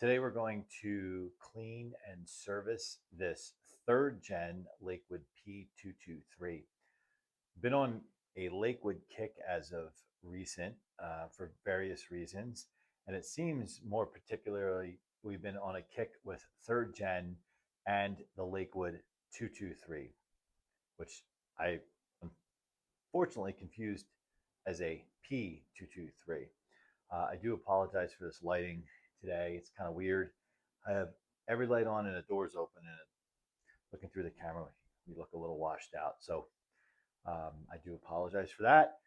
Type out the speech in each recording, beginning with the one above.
Today we're going to clean and service this 3rd gen Lakewood P223. Been on a Lakewood kick as of recent for various reasons, and it seems more particularly we've been on a kick with 3rd gen and the Lakewood 223, which I unfortunately confused as a P223. I do apologize for this lighting today. It's kind of weird. I have every light on and the door's open, and looking through the camera, we look a little washed out. So I do apologize for that.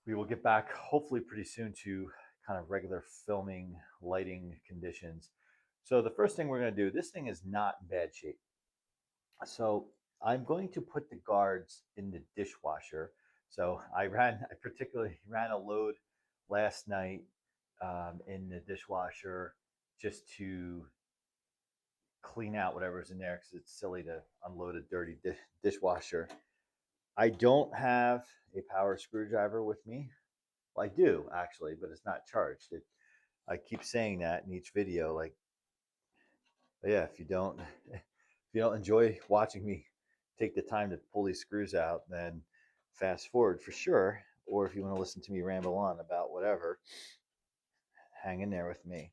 We will get back hopefully pretty soon to kind of regular filming lighting conditions. So the first thing we're going to do, this thing is not in bad shape. So I'm going to put the guards in the dishwasher. So I particularly ran a load last night in the dishwasher just to clean out whatever's in there, because it's silly to unload a dirty dishwasher. I don't have a power screwdriver with me. Well, I do actually, but it's not charged. I keep saying that in each video, like, but yeah, if you don't enjoy watching me take the time to pull these screws out, then fast forward for sure. Or if you want to listen to me ramble on about whatever, hang in there with me.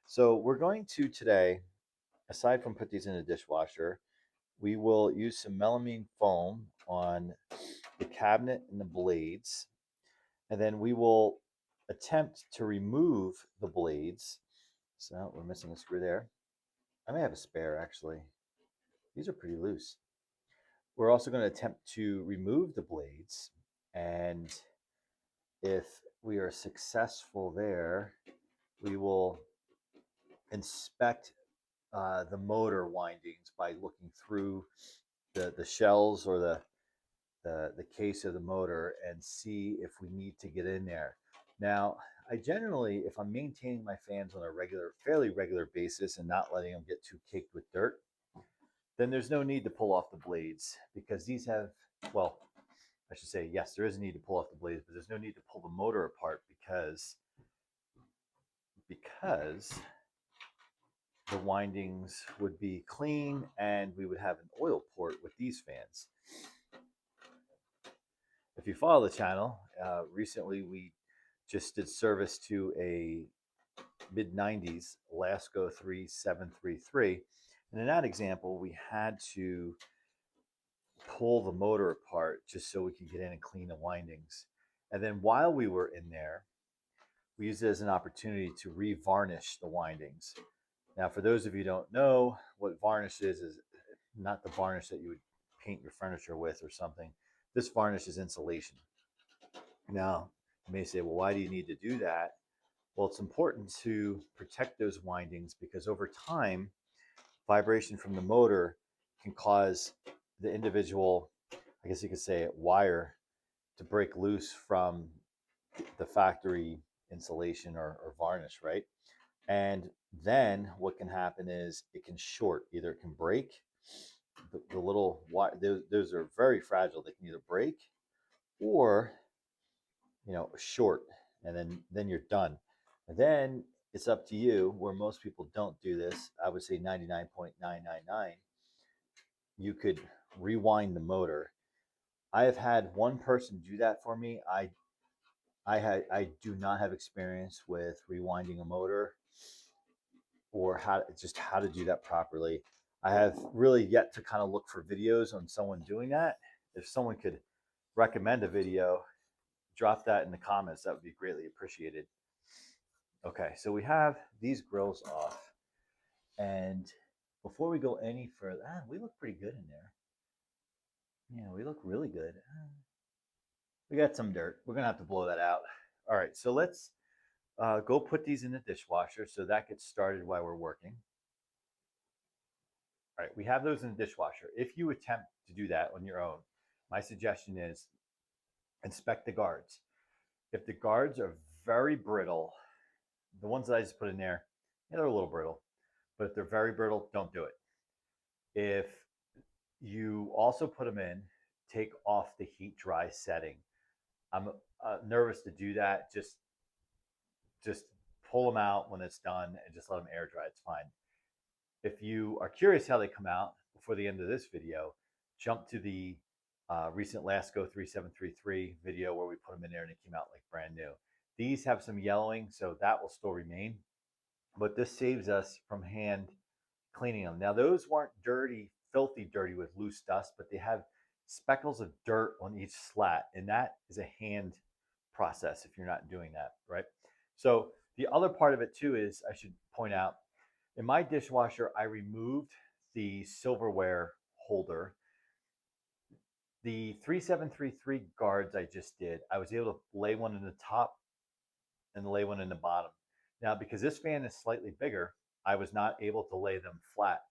So we're going to today, aside from put these in a dishwasher, we will use some melamine foam on the cabinet and the blades, and then we will attempt to remove the blades. So we're missing a screw there. I may have a spare actually. These are pretty loose. We're also going to attempt to remove the blades, and if we are successful there, we will inspect the motor windings by looking through the shells or the case of the motor and see if we need to get in there. Now, I generally, if I'm maintaining my fans on a fairly regular basis and not letting them get too caked with dirt, then there's no need to pull off the blades, because these have, well, I should say, yes, there is a need to pull off the blades, but there's no need to pull the motor apart because the windings would be clean and we would have an oil port with these fans. If you follow the channel, recently we just did service to a mid-90s Lasko 3733. And in that example, we had to pull the motor apart just so we could get in and clean the windings. And then while we were in there, we used it as an opportunity to re-varnish the windings. Now, for those of you who don't know, what varnish is not the varnish that you would paint your furniture with or something. This varnish is insulation. Now, you may say, well, why do you need to do that? Well, it's important to protect those windings because over time, vibration from the motor can cause the individual, I guess you could say, wire to break loose from the factory insulation or varnish, right? And then what can happen is it can short. Either it can break, the little wire, those are very fragile. They can either break or, short, and then you're done. And then it's up to you, where most people don't do this. I would say 99.999. You could rewind the motor. I have had one person do that for me. I do not have experience with rewinding a motor or how to do that properly. I have really yet to kind of look for videos on someone doing that. If someone could recommend a video, drop that in the comments. That would be greatly appreciated. Okay, so we have these grills off, and before we go any further, we look pretty good in there. Yeah, we look really good. We got some dirt. We're gonna have to blow that out. All right, so let's go put these in the dishwasher so that gets started while we're working. All right, we have those in the dishwasher. If you attempt to do that on your own, my suggestion is inspect the guards. If the guards are very brittle, the ones that I just put in there, yeah, they're a little brittle, but if they're very brittle, don't do it. If you also put them in, take off the heat dry setting. I'm nervous to do that. Just pull them out when it's done and just let them air dry. It's fine. If you are curious how they come out before the end of this video, jump to the recent Lasko 3733 video where we put them in there and they came out like brand new. These have some yellowing, so that will still remain, but this saves us from hand cleaning them. Now, those weren't dirty, filthy dirty with loose dust, but they have speckles of dirt on each slat, and that is a hand process if you're not doing that, right? So the other part of it too is, I should point out, in my dishwasher, I removed the silverware holder. The 3733 guards I just did, I was able to lay one in the top and lay one in the bottom. Now, because this fan is slightly bigger, I was not able to lay them flat.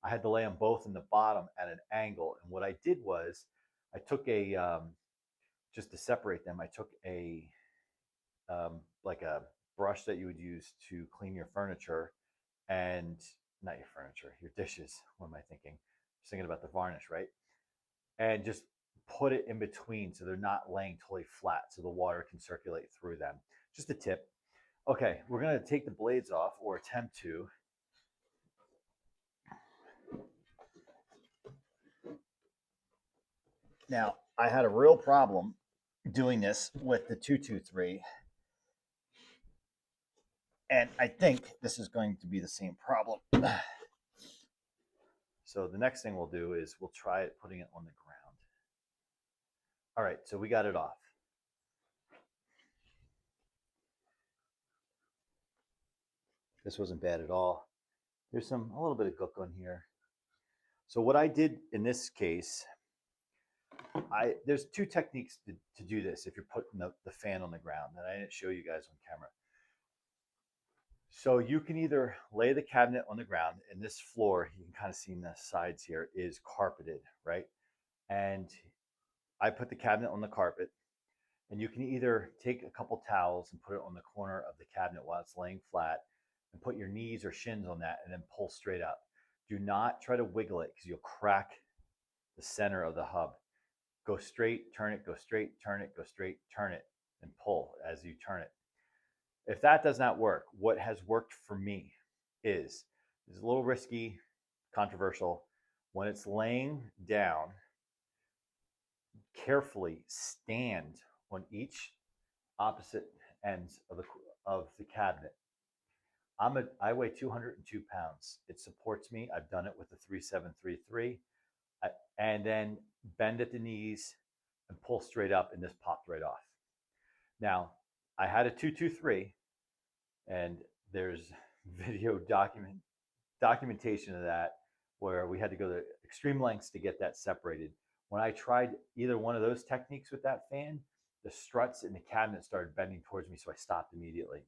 I had to lay them both in the bottom at an angle. And what I did was I took a, just to separate them, I took a, like a brush that you would use to clean your furniture, and not your furniture, your dishes. What am I thinking? Just thinking about the varnish, right? And just put it in between so they're not laying totally flat so the water can circulate through them. Just a tip. Okay, we're going to take the blades off, or attempt to. Now, I had a real problem doing this with the 223, and I think this is going to be the same problem. So the next thing we'll do is we'll try it putting it on the ground. All right, so we got it off. This wasn't bad at all. There's a little bit of gook on here. So what I did in this case, there's two techniques to do this if you're putting the fan on the ground, and I didn't show you guys on camera. So you can either lay the cabinet on the ground, and this floor, you can kind of see in the sides here, is carpeted, right? And I put the cabinet on the carpet, and you can either take a couple towels and put it on the corner of the cabinet while it's laying flat, and put your knees or shins on that and then pull straight up. Do not try to wiggle it because you'll crack the center of the hub. Go straight, turn it, go straight, turn it, go straight, turn it, and pull as you turn it. If that does not work, what has worked for me is a little risky, controversial. When it's laying down, carefully stand on each opposite ends of the cabinet. I weigh 202 pounds. It supports me. I've done it with the 3733. And then bend at the knees and pull straight up, and this popped right off. Now, I had a 223, and there's video documentation of that where we had to go to extreme lengths to get that separated. When I tried either one of those techniques with that fan, the struts in the cabinet started bending towards me, so I stopped immediately.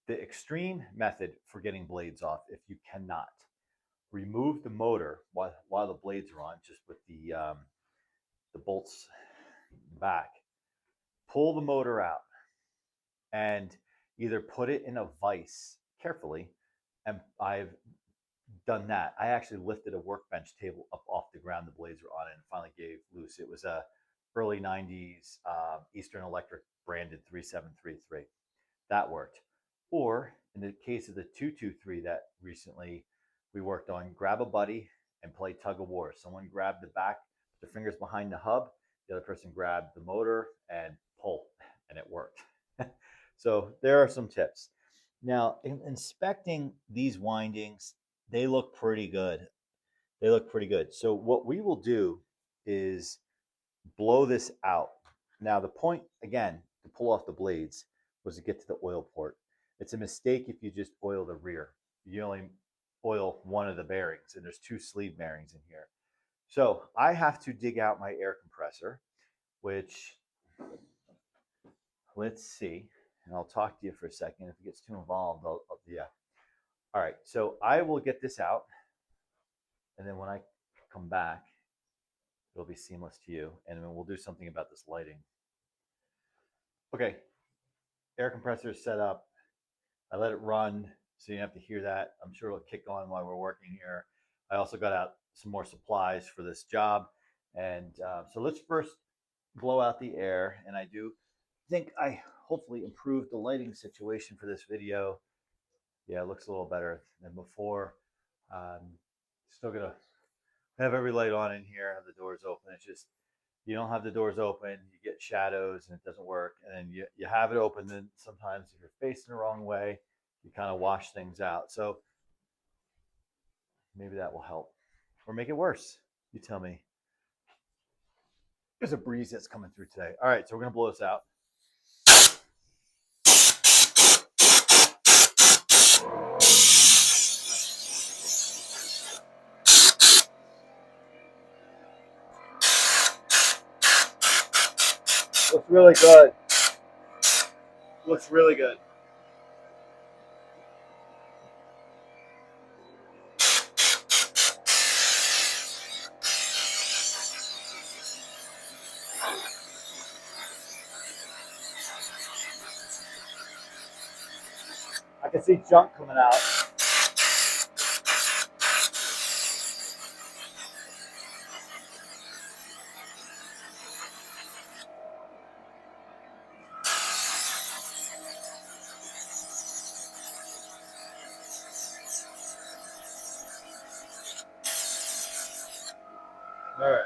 The extreme method for getting blades off, if you cannot, remove the motor while the blades are on, just with the bolts back. Pull the motor out and either put it in a vise carefully, and I've done that. I actually lifted a workbench table up off the ground, the blades were on it, and finally gave loose. It was a early 90s Eastern Electric branded 3733. That worked. Or in the case of the 223 that recently we worked on, grab a buddy and play tug of war. Someone grabbed the back, their fingers behind the hub, the other person grabbed the motor and pull, and it worked. So there are some tips. Now, in inspecting these windings, they look pretty good. They look pretty good. So what we will do is blow this out. Now, the point, again, to pull off the blades was to get to the oil port. It's a mistake if you just oil the rear. You only oil one of the bearings, and there's two sleeve bearings in here. So I have to dig out my air compressor, which, let's see, and I'll talk to you for a second. If it gets too involved, yeah. All right, so I will get this out, and then when I come back, it'll be seamless to you, and then we'll do something about this lighting. Okay, air compressor is set up. I let it run, so you have to hear that. I'm sure it'll kick on while we're working here. I also got out some more supplies for this job. And so let's first blow out the air. And I do think I hopefully improved the lighting situation for this video. Yeah, it looks a little better than before. Still gonna have every light on in here, have the doors open. It's just, you don't have the doors open, you get shadows and it doesn't work. And then you have it open, then sometimes if you're facing the wrong way, you kind of wash things out. So maybe that will help or make it worse. You tell me. There's a breeze that's coming through today. All right, so we're gonna blow this out. Looks really good. Looks really good. I can see junk coming out. All right.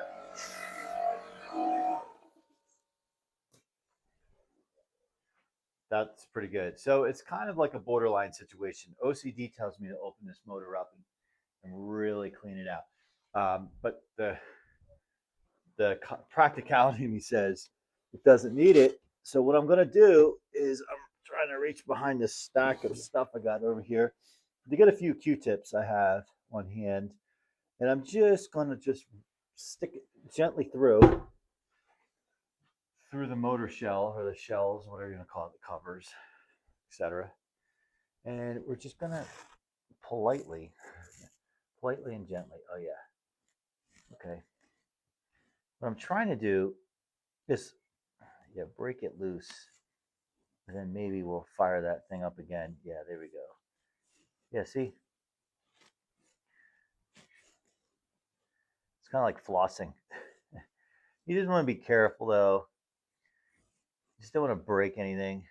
That's pretty good. So it's kind of like a borderline situation. OCD tells me to open this motor up and really clean it out. But the practicality in me says it doesn't need it. So what I'm going to do is I'm trying to reach behind this stack of stuff I got over here to get a few Q-tips I have on hand. And I'm just going to stick it gently through the motor shell or the shells, whatever you're going to call it, the covers, etc. And we're just going to politely and gently. Oh, yeah. Okay. What I'm trying to do is, break it loose. And then maybe we'll fire that thing up again. Yeah, there we go. Yeah, see? It's kind of like flossing. You just want to be careful, though. You just don't want to break anything.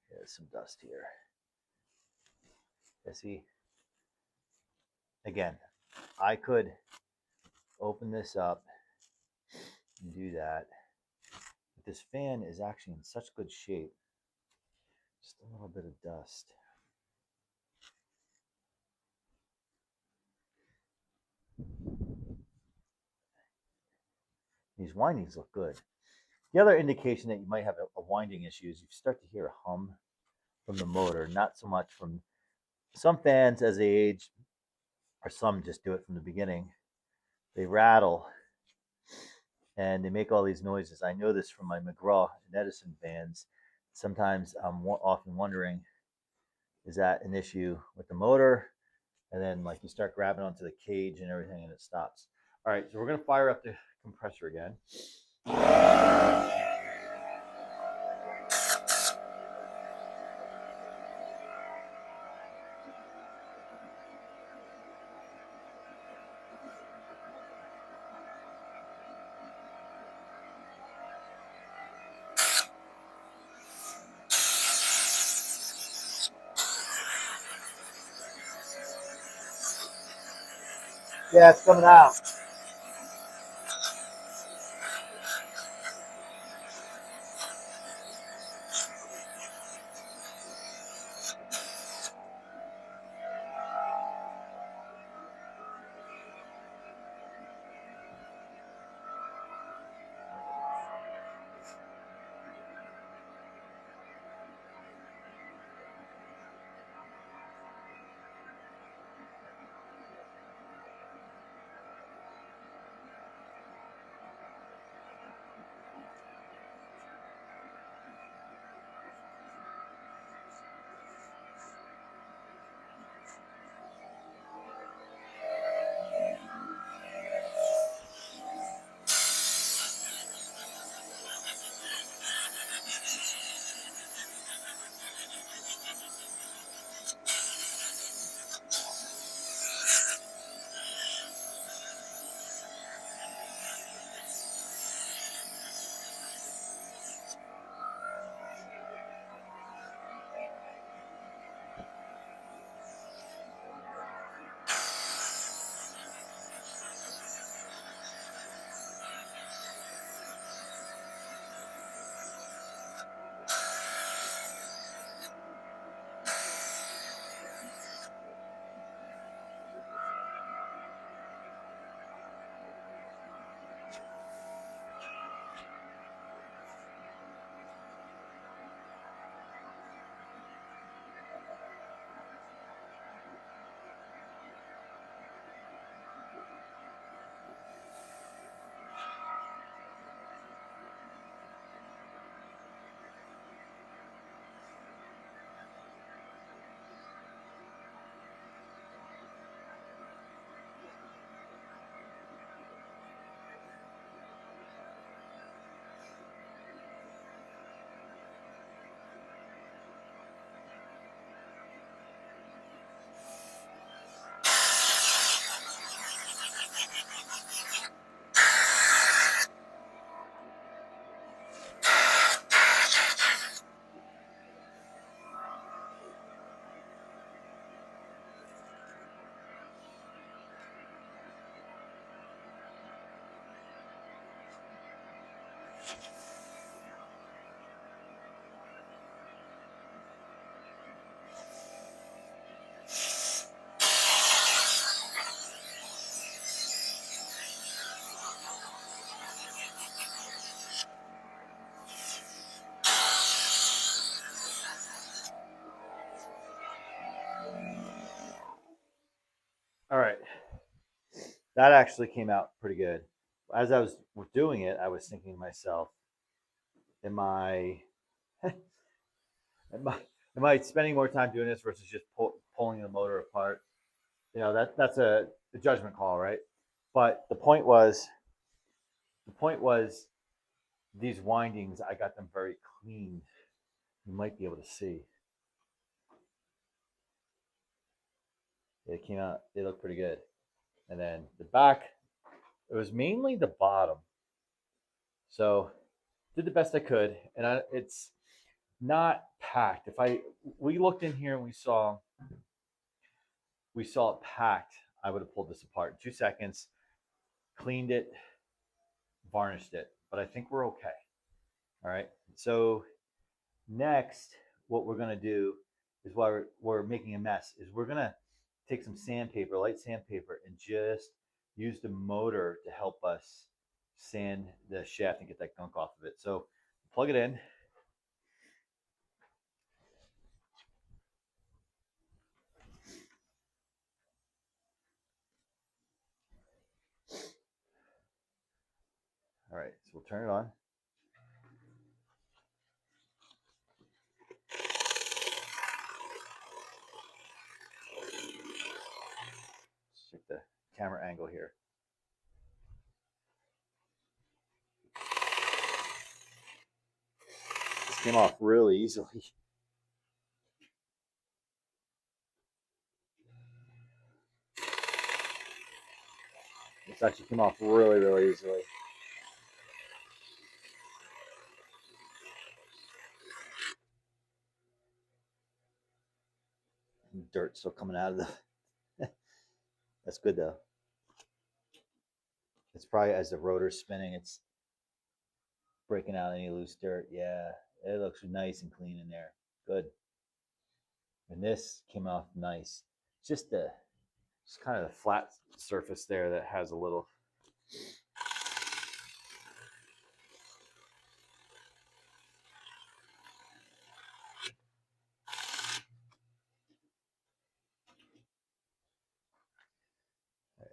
There's some dust here. Yeah, see? Again, I could open this up and do that. But this fan is actually in such good shape. Just a little bit of dust. These windings look good. The other indication that you might have a winding issue is you start to hear a hum from the motor, not so much from some fans as they age, or some just do it from the beginning. They rattle and they make all these noises. I know this from my McGraw and Edison fans. Sometimes I'm often wondering, is that an issue with the motor? And then like you start grabbing onto the cage and everything and it stops. All right, so we're gonna fire up the compressor again. Yeah, it's coming out. that actually came out pretty good. As I was doing it, I was thinking to myself, am I am I spending more time doing this versus just pulling the motor apart? You know, that's a judgment call, right? But the point was these windings, I got them very clean. You might be able to see. It came out, they look pretty good. And then the back, it was mainly the bottom. So did the best I could, and it's not packed. We looked in here and we saw it packed, I would have pulled this apart in 2 seconds, cleaned it, varnished it, but I think we're okay. All right. So next, what we're gonna do is, while we're making a mess, is we're gonna take some sandpaper, light sandpaper, and just use the motor to help us sand the shaft and get that gunk off of it. So plug it in. All right, so we'll turn it on. Let's check the camera angle here. This came off really easily. This actually came off really, really easily. Dirt still coming out of the. That's good though. It's probably as the rotor's spinning, it's breaking out any loose dirt. Yeah, it looks nice and clean in there. Good. And this came off nice. Just kind of the flat surface there that has a little.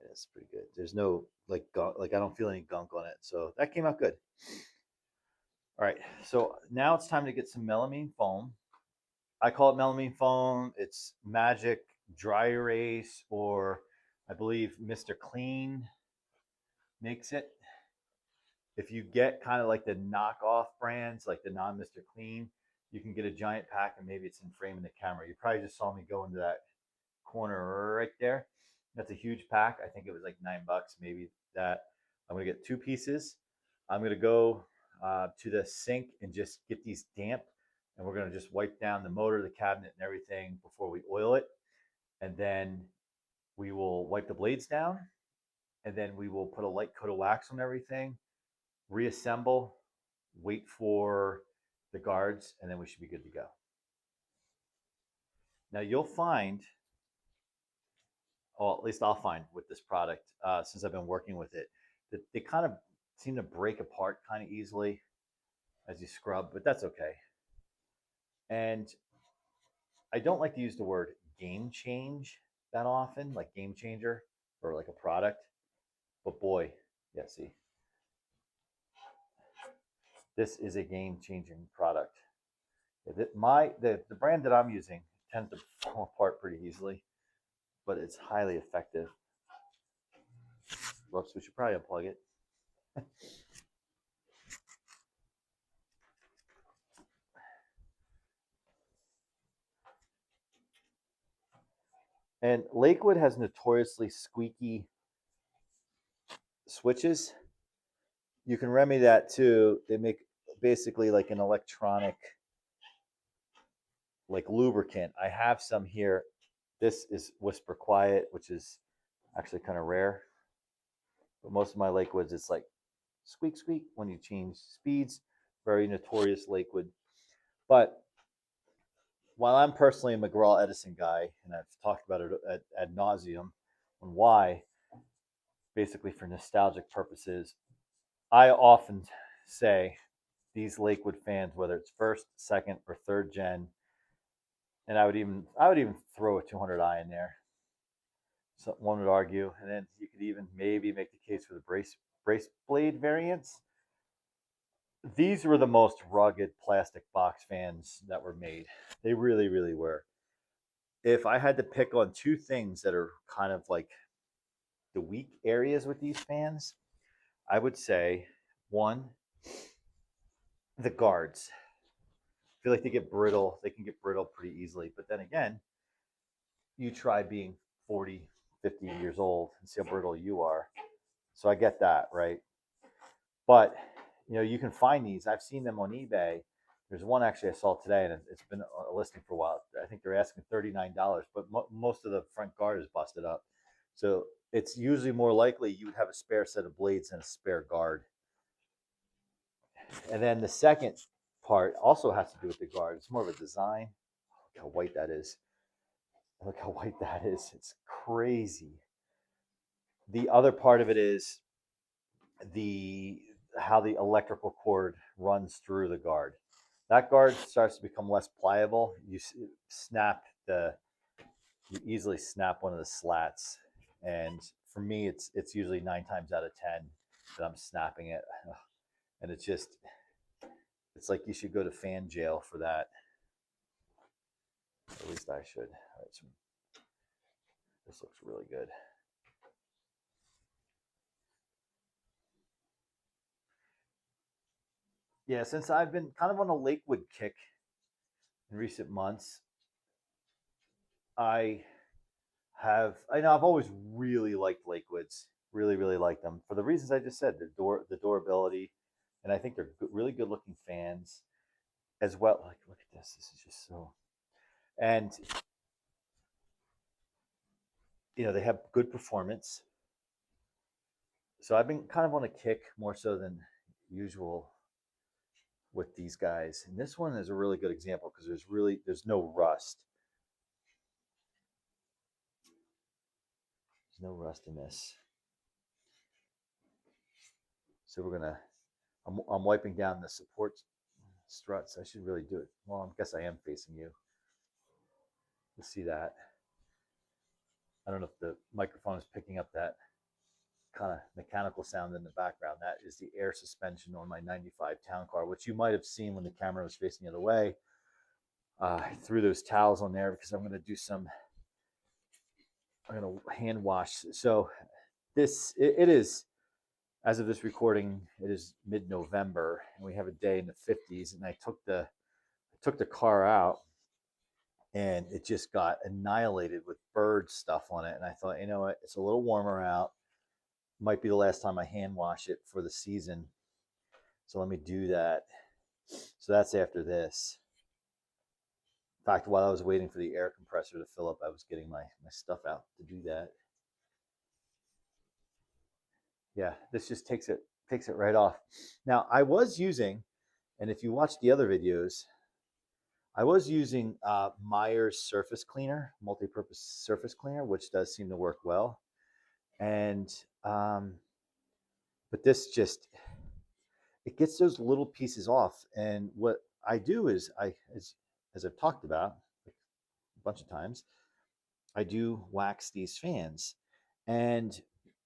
That's pretty good. There's no like gunk, like I don't feel any gunk on it, so that came out good. All right, so now it's time to get some melamine foam. I call it melamine foam. It's Magic Dry Erase, or I believe Mr. Clean makes it. If you get kind of like the knockoff brands, like the non-Mr. Clean, you can get a giant pack, and maybe it's in frame in the camera. You probably just saw me go into that corner right there. That's a huge pack. I think it was like $9, maybe that. I'm gonna get 2 pieces. I'm gonna go to the sink and just get these damp, and we're gonna just wipe down the motor, the cabinet, and everything before we oil it. And then we will wipe the blades down, and then we will put a light coat of wax on everything, reassemble, wait for the guards, and then we should be good to go. Now you'll find, or at least I'll find with this product, since I've been working with it, that they kind of seem to break apart kind of easily as you scrub, but that's okay. And I don't like to use the word game change that often, like game changer or like a product, but boy, yeah, see, this is a game changing product. The brand that I'm using tends to fall apart pretty easily, but it's highly effective. Whoops, we should probably unplug it. And Lakewood has notoriously squeaky switches. You can remedy that too. They make basically like an electronic, like lubricant. I have some here. This is Whisper Quiet, which is actually kind of rare. But most of my Lakewoods, it's like squeak, squeak when you change speeds. Very notorious Lakewood. But while I'm personally a McGraw Edison guy, and I've talked about it ad nauseum on why, basically for nostalgic purposes, I often say these Lakewood fans, whether it's first, second, or third gen, and I would even throw a 200i in there. So one would argue, and then you could even maybe make the case for the brace blade variants. These were the most rugged plastic box fans that were made. They really, really were. If I had to pick on two things that are kind of like the weak areas with these fans, I would say one, the guards. I feel like they get brittle. They can get brittle pretty easily. But then again, you try being 40, 50 years old and see how brittle you are. So I get that, right? But you can find these. I've seen them on eBay. There's one actually I saw today, and it's been a listing for a while. I think they're asking $39, but most of the front guard is busted up. So it's usually more likely you would have a spare set of blades and a spare guard. And then the second part also has to do with the guard. It's more of a design. Look how white that is. Look how white that is. It's crazy. The other part of it is how the electrical cord runs through the guard. That guard starts to become less pliable. You easily snap one of the slats, and for me, it's usually 9 times out of 10 that I'm snapping it, and it's like you should go to fan jail for that. At least I should. All right, so this looks really good. Yeah, since I've been kind of on a Lakewood kick in recent months, I know I've always really liked Lakewoods, really, really liked them for the reasons I just said, the durability, and I think they're really good looking fans as well. Like, look at this. This is just so, and they have good performance. So I've been kind of on a kick more so than usual with these guys. And this one is a really good example because there's no rust. There's no rust in this. So I'm wiping down the support struts. I should really do it. Well, I guess I am facing you. You see that. I don't know if the microphone is picking up that kind of mechanical sound in the background. That is the air suspension on my 95 town car, which you might have seen when the camera was facing the other way. I threw those towels on there because I'm going to hand wash. So it is, as of this recording, it is mid-November, and we have a day in the 50s. And I took the car out, and it just got annihilated with bird stuff on it. And I thought, you know what, it's a little warmer out. Might be the last time I hand wash it for the season. So let me do that. So that's after this. In fact, while I was waiting for the air compressor to fill up, I was getting my stuff out to do that. Yeah, this just takes it right off. Now I was using, and if you watch the other videos, I was using Meyer's surface cleaner, multi-purpose surface cleaner, which does seem to work well. And but this just, it gets those little pieces off. And what I do is as I've talked about a bunch of times, I do wax these fans. And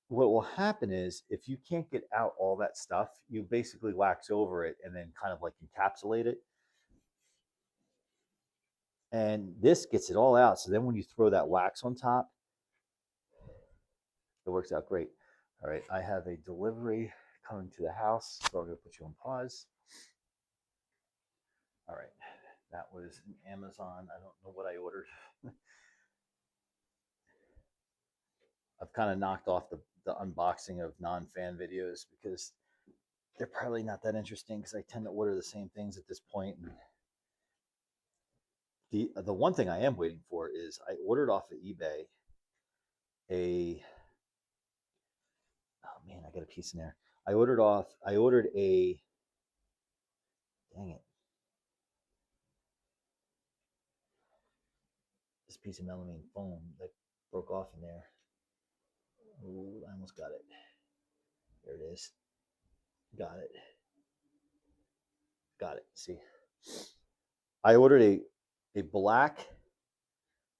what will happen is if you can't get out all that stuff, you basically wax over it and then kind of like encapsulate it. And this gets it all out. So then when you throw that wax on top, it works out great. All right, I have a delivery coming to the house, so I'm going to put you on pause. All right, that was an Amazon. I don't know what I ordered. I've kind of knocked off the unboxing of non-fan videos because they're probably not that interesting because I tend to order the same things at this point. And the one thing I am waiting for is I ordered off of eBay oh man, I got a piece in there. I ordered a, dang it, this piece of melamine foam that broke off in there. Ooh, I almost got it. There it is. Got it. See, I ordered a black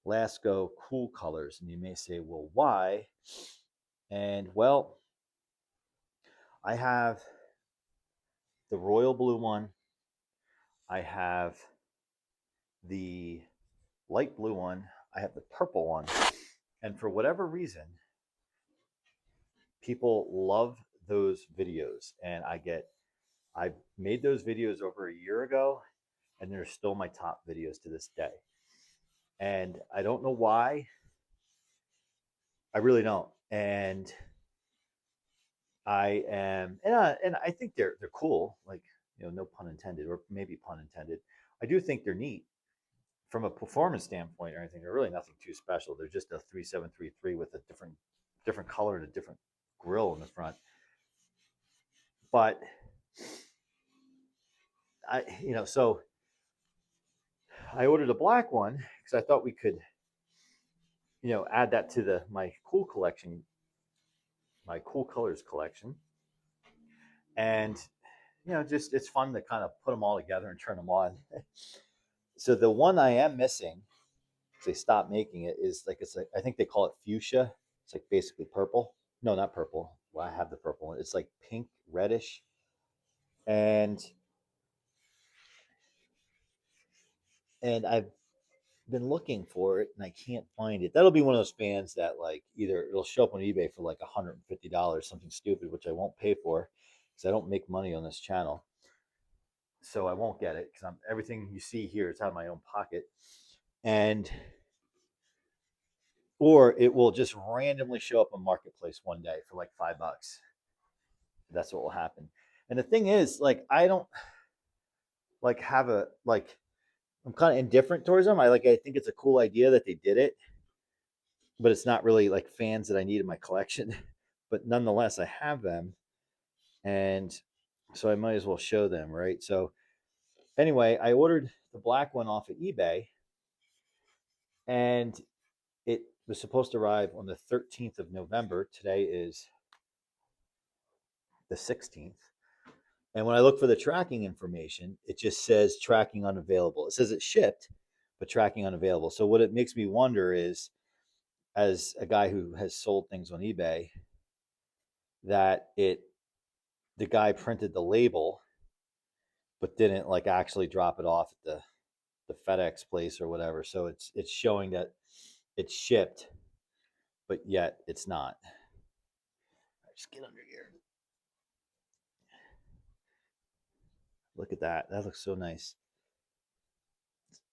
Lasko CoolColors. And you may say, well, why? And well, I have the royal blue one. I have the light blue one. I have the purple one. And for whatever reason, people love those videos. And I made those videos over a year ago, and they're still my top videos to this day. And I don't know why. I really don't. And I think they're cool. Like, no pun intended, or maybe pun intended. I do think they're neat from a performance standpoint or anything. They're really nothing too special. They're just a 3733 with a different color and a different grill in the front. But so I ordered a black one because I thought we could, add that to my cool collection, my Cool Colors collection. And, just it's fun to kind of put them all together and turn them on. So the one I am missing, they stopped making it, is I think they call it fuchsia. It's like basically purple. No, not purple. Well, I have the purple one. It's like pink, reddish. And I've been looking for it and I can't find it. That'll be one of those fans that either it'll show up on eBay for like $150, something stupid, which I won't pay for because I don't make money on this channel. So I won't get it because everything you see here is out of my own pocket. Or it will just randomly show up on Marketplace one day for like $5. That's what will happen. And the thing is, I don't have I'm kind of indifferent towards them. I think it's a cool idea that they did it, but it's not really fans that I need in my collection. But nonetheless, I have them, and so I might as well show them, right? So anyway, I ordered the black one off of eBay, and it was supposed to arrive on the 13th of November. Today is the 16th. And when I look for the tracking information, it just says tracking unavailable. It says it shipped, but tracking unavailable. So what it makes me wonder is, as a guy who has sold things on eBay, that the guy printed the label, but didn't actually drop it off at the FedEx place or whatever. So it's showing that it's shipped, but yet it's not. Just get under here. Look at that. That looks so nice.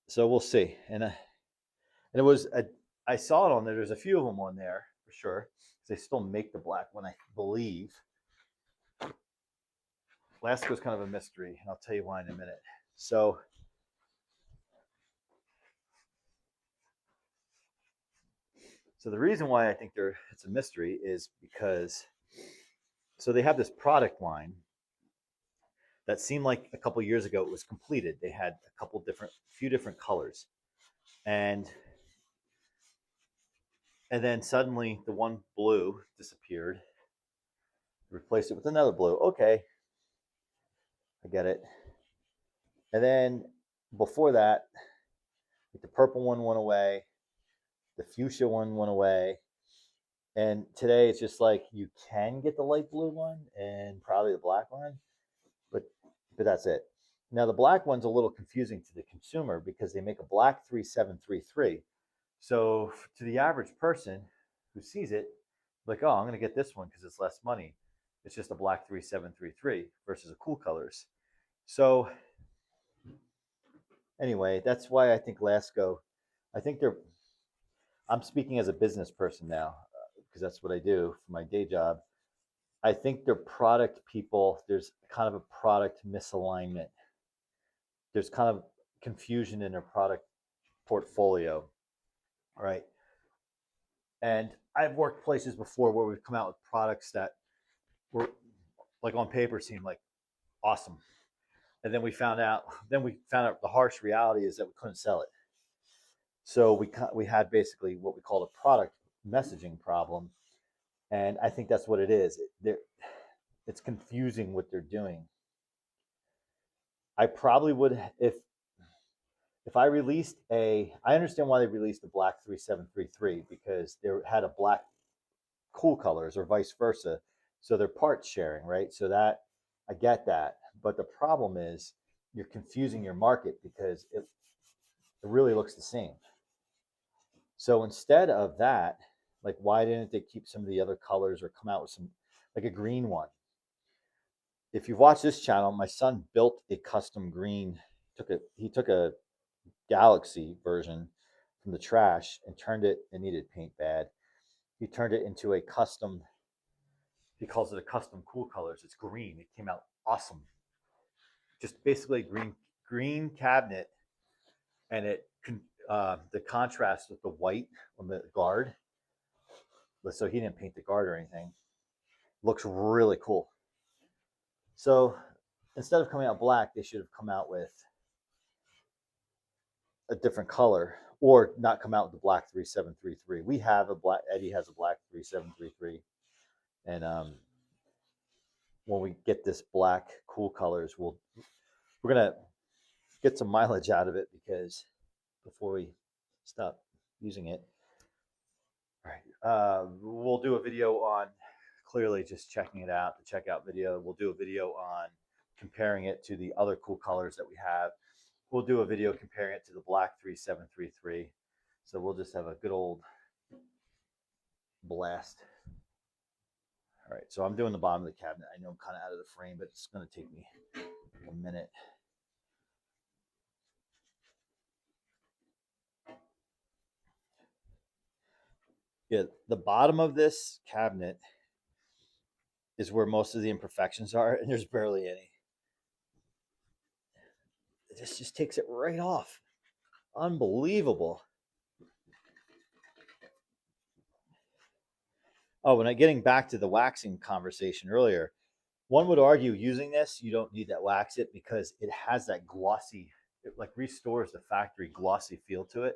So we'll see. And it was I saw it on there. There's a few of them on there for sure. They still make the black one, I believe. Lasko's kind of a mystery, and I'll tell you why in a minute. So the reason why I think it's a mystery is because they have this product line that seemed like a couple years ago it was completed. They had a few different colors, and then suddenly the one blue disappeared. Replaced it with another blue. Okay, I get it. And then before that, the purple one went away, the fuchsia one went away, and today it's just you can get the light blue one and probably the black one, but that's it. Now the black one's a little confusing to the consumer because they make a black 3733. So to the average person who sees it, oh, I'm going to get this one because it's less money. It's just a black 3733 versus a Cool Colors. So anyway, that's why I think Lasko, I'm speaking as a business person now because that's what I do for my day job. I think they're product people. There's kind of a product misalignment. There's kind of confusion in their product portfolio, right? And I've worked places before where we've come out with products that were on paper seemed awesome. And then we found out the harsh reality is that we couldn't sell it. So we had basically what we call a product messaging problem. And I think that's what it is. It's confusing what they're doing. I probably would, if I released I understand why they released the black 3733 because they had a black CoolColors or vice versa. So they're parts sharing, right? So that I get that. But the problem is you're confusing your market because it really looks the same. So instead of that, like why didn't they keep some of the other colors or come out with some like a green one? If you've watched this channel, my son built a custom green. He took a Galaxy version from the trash and turned it. It needed paint bad. He turned it into a custom. He calls it a custom CoolColors. It's green. It came out awesome. Just basically green cabinet, and the contrast with the white on the guard. So he didn't paint the guard or anything. Looks really cool. So instead of coming out black, they should have come out with a different color or not come out with the black 3733. We have a black, Eddie has a black 3733. And when we get this black CoolColors, we're going to get some mileage out of it because before we stop using it. All right. We'll do a video on clearly just checking it out, the checkout video. We'll do a video on comparing it to the other CoolColors that we have. We'll do a video comparing it to the black 3733. So we'll just have a good old blast. All right, so I'm doing the bottom of the cabinet. I know I'm kind of out of the frame, but it's going to take me a minute. Yeah, the bottom of this cabinet is where most of the imperfections are, and there's barely any. This just takes it right off. Unbelievable. Oh, and getting back to the waxing conversation earlier, one would argue using this, you don't need that wax it because it has that glossy, it like restores the factory glossy feel to it.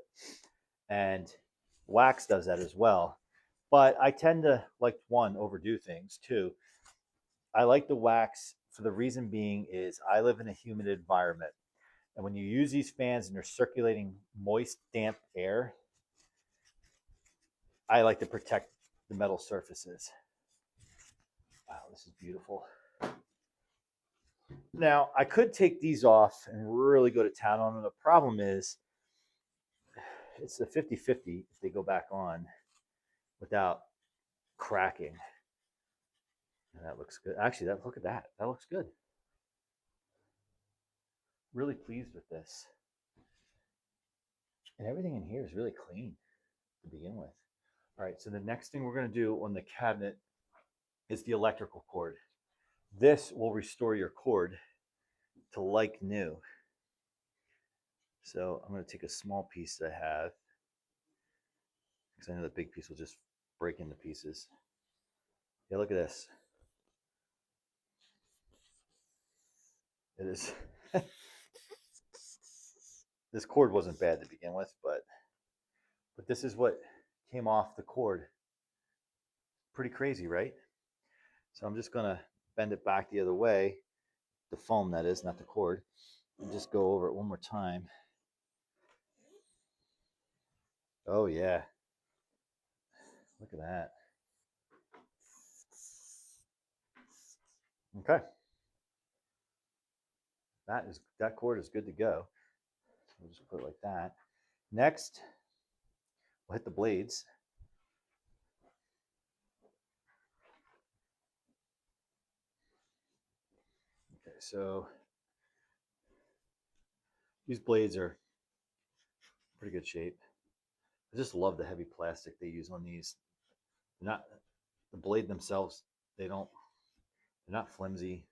And wax does that as well. But I tend to like overdo things too. I like the wax for the reason being is I live in a humid environment. And when you use these fans and they're circulating moist, damp air, I like to protect the metal surfaces. Wow, this is beautiful. Now, I could take these off and really go to town on them. The problem is it's a 50-50 if they go back on without cracking. And that looks good. Actually, look at that. That looks good. Really pleased with this. And everything in here is really clean to begin with. All right, so the next thing we're going to do on the cabinet is the electrical cord. This will restore your cord to like new. So I'm going to take a small piece that I have because I know the big piece will just break into pieces. Yeah, look at this. It is. This cord wasn't bad to begin with, but this is what came off the cord. Pretty crazy, right? So I'm just going to bend it back the other way, the foam that is, not the cord, and just go over it one more time. Oh yeah, look at that. Okay, that cord is good to go. So we'll just put it like that. Next, we'll hit the blades. Okay, so these blades are pretty good shape. I just love the heavy plastic they use on these. They're not the blade themselves. They're not flimsy.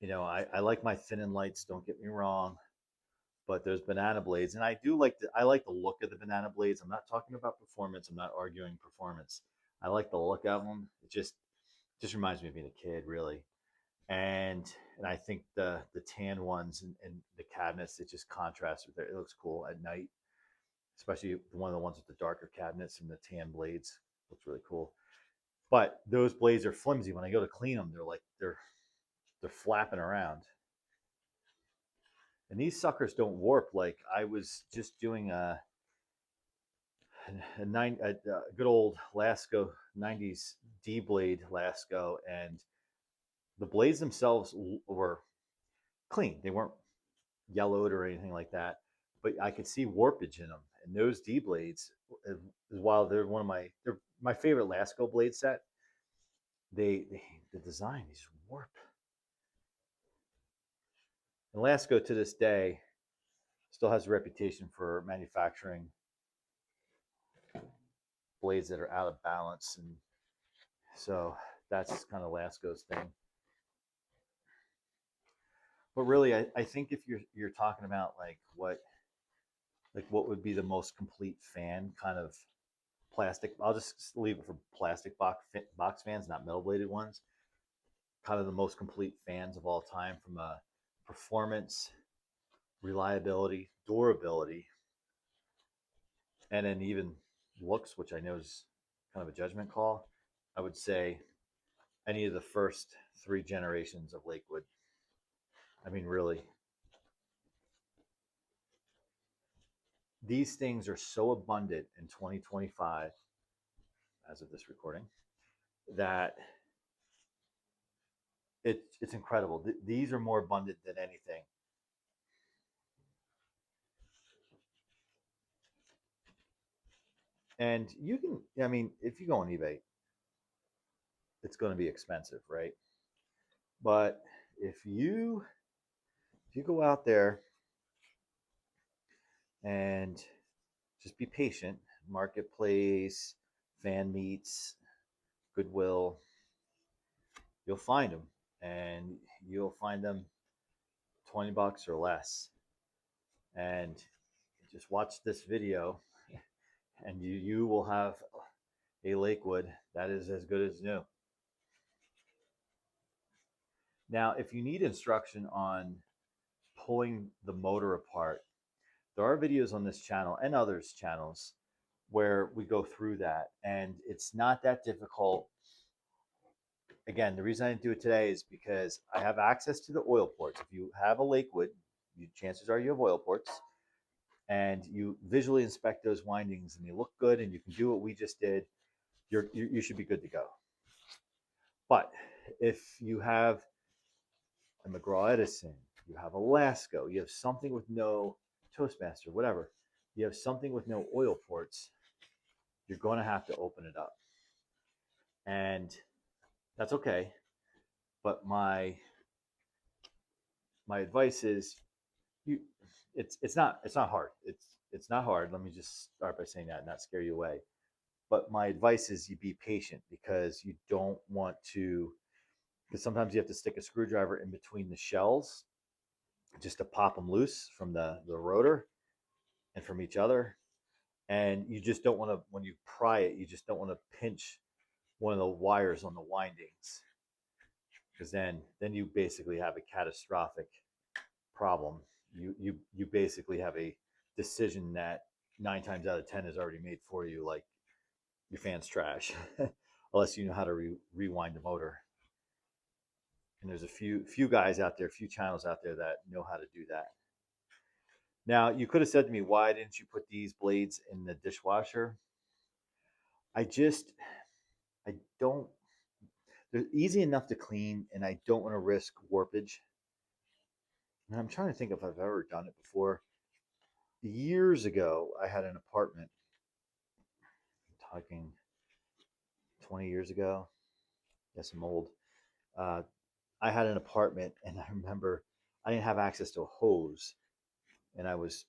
You know, I like my thin and lights. Don't get me wrong, but there's banana blades, and I like the look of the banana blades. I'm not talking about performance. I'm not arguing performance. I like the look of them. It just reminds me of being a kid, really. And I think the tan ones and the cabinets, it just contrasts with it. It looks cool at night, especially one of the ones with the darker cabinets and the tan blades. Looks really cool. But those blades are flimsy. When I go to clean them, they're flapping around. And these suckers don't warp. Like I was just doing a good old Lasko 90s D blade Lasko, and the blades themselves were clean. They weren't yellowed or anything like that, but I could see warpage in them. And those D blades, while they're they're my favorite Lasko blade set, they the design is warp. And Lasko to this day still has a reputation for manufacturing blades that are out of balance, and so that's kind of Lasko's thing. But really, I think if you're talking about like what would be the most complete fan kind of plastic, I'll just leave it for plastic box fans, not metal bladed ones. Kind of the most complete fans of all time from a performance, reliability, durability, and then even looks, which I know is kind of a judgment call. I would say any of the first 3 generations of Lakewood. I mean, really, these things are so abundant in 2025, as of this recording, that it's incredible. These are more abundant than anything. And you can, I mean, if you go on eBay, it's going to be expensive, right? But if you go out there and just be patient, Marketplace, Fan Meets, Goodwill, you'll find them, and you'll find them $20 or less. And just watch this video, and you will have a Lakewood that is as good as new. Now, if you need instruction on pulling the motor apart, there are videos on this channel and others' channels where we go through that, and it's not that difficult. Again, the reason I didn't do it today is because I have access to the oil ports. If you have a Lakewood, chances are you have oil ports, and you visually inspect those windings and they look good and you can do what we just did, you should be good to go. But if you have a McGraw Edison, you have a Lasko, you have something with no Toastmaster, whatever, you have something with no oil ports, you're going to have to open it up. And that's okay. But my advice is it's not hard. It's not hard. Let me just start by saying that and not scare you away. But my advice is you be patient, because you don't want to, because sometimes you have to stick a screwdriver in between the shells just to pop them loose from the rotor and from each other. And you just don't want to, when you pry it, you just don't want to pinch one of the wires on the windings, because then you basically have a catastrophic problem. You basically have a decision that 9 times out of 10 is already made for you, like your fan's trash, unless you know how to rewind the motor. And there's a few guys out there, a few channels out there that know how to do that. Now, you could have said to me, why didn't you put these blades in the dishwasher? I don't, they're easy enough to clean, and I don't want to risk warpage. And I'm trying to think if I've ever done it before. Years ago, I had an apartment, I'm talking 20 years ago. Yes, I'm old. I had an apartment, and I remember I didn't have access to a hose, and I was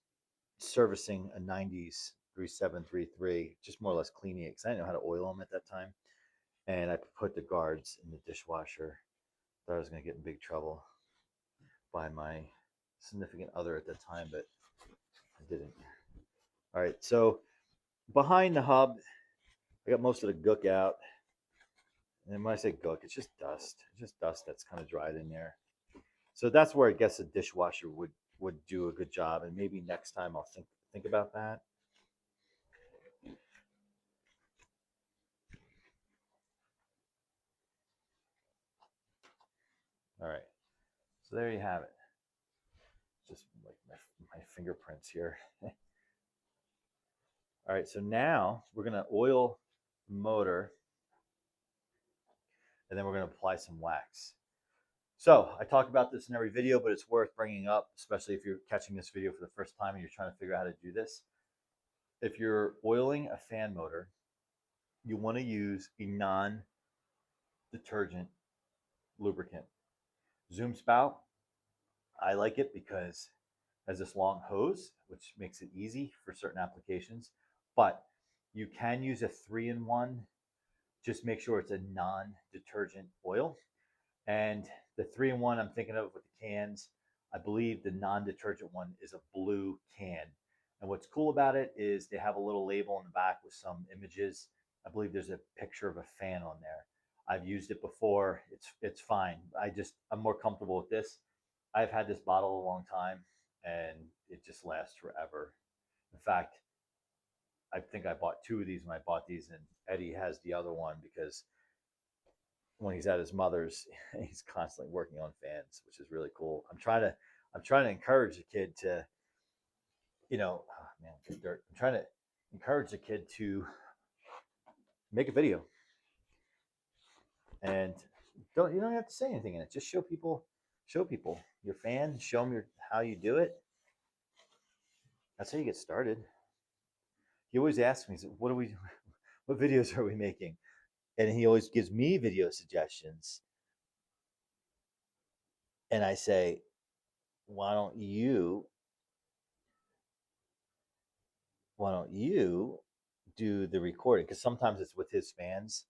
servicing a 90s 3733, just more or less cleaning it because I didn't know how to oil them at that time. And I put the guards in the dishwasher. Thought I was going to get in big trouble by my significant other at that time, but I didn't. All right, so behind the hub, I got most of the gook out. And when I say gook, it's just dust. It's just dust that's kind of dried in there. So that's where I guess a dishwasher would do a good job, and maybe next time I'll think about that. All right, so there you have it. Just like my fingerprints here. All right, so now we're gonna oil the motor, and then we're gonna apply some wax. So I talk about this in every video, but it's worth bringing up, especially if you're catching this video for the first time and you're trying to figure out how to do this. If you're oiling a fan motor, you want to use a non-detergent lubricant. ZoomSpout, I like it because it has this long hose, which makes it easy for certain applications, but you can use a 3-in-1. Just make sure it's a non-detergent oil. And the 3-in-1 I'm thinking of with the cans, I believe the non-detergent one is a blue can. And what's cool about it is they have a little label in the back with some images. I believe there's a picture of a fan on there. I've used it before. It's fine. I'm more comfortable with this. I've had this bottle a long time and it just lasts forever. In fact, I think I bought 2 of these when I bought these, and Eddie has the other one because when he's at his mother's, he's constantly working on fans, which is really cool. I'm trying to encourage the kid to, oh man, get dirt. I'm trying to encourage the kid to make a video, and you don't have to say anything in it. Just show people your fan. Show them how you do it. That's how you get started. He always asks me, what videos are we making? And he always gives me video suggestions. And I say, why don't you do the recording? Because sometimes it's with his fans.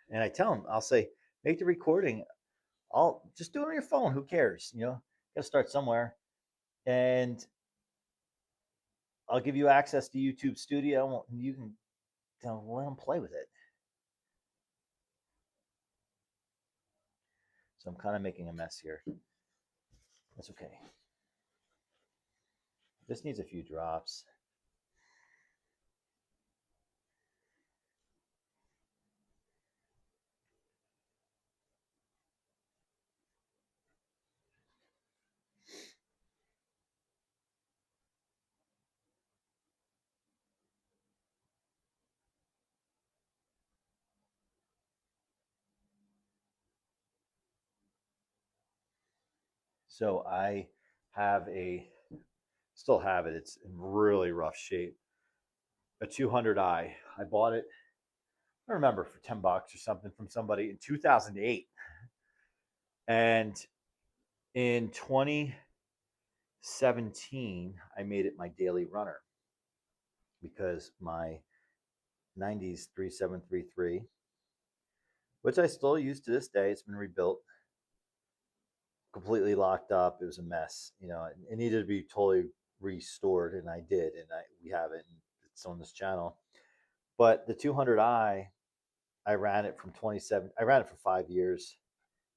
And I tell him, I'll say, make the recording. I'll just do it on your phone. Who cares? Gotta start somewhere. And I'll give you access to YouTube Studio. And you can let him play with it. So I'm kind of making a mess here. That's okay. This needs a few drops. So I still have it. It's in really rough shape. A 200i. I bought it, I remember, for $10 or something from somebody in 2008. And in 2017, I made it my daily runner because my 90s 3733, which I still use to this day, it's been rebuilt, completely locked up. It was a mess. It needed to be totally restored, and I did, and we have it. And it's on this channel. But the 200i, I ran it from 27. I ran it for 5 years,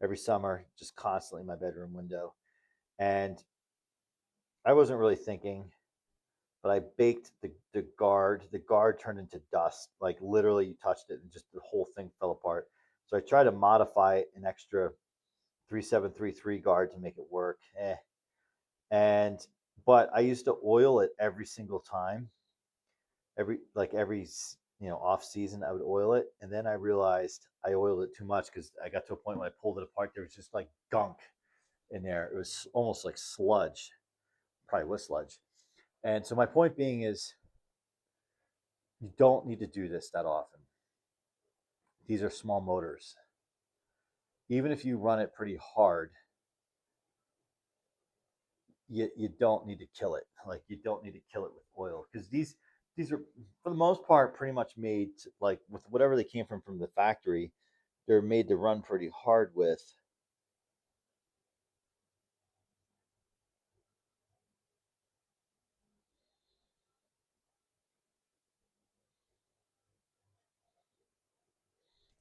every summer, just constantly in my bedroom window, and I wasn't really thinking, but I baked the guard. The guard turned into dust. Like literally, you touched it, and just the whole thing fell apart. So I tried to modify an extra 3733 guard to make it work. But I used to oil it every single time. Every off season, I would oil it, and then I realized I oiled it too much because I got to a point when I pulled it apart, there was just like gunk in there. It was almost like sludge, probably was sludge. And so my point being is, you don't need to do this that often. These are small motors. Even if you run it pretty hard, you don't need to kill it. Like, you don't need to kill it with oil, because these are, for the most part, pretty much made like with whatever they came from the factory. They're made to run pretty hard with.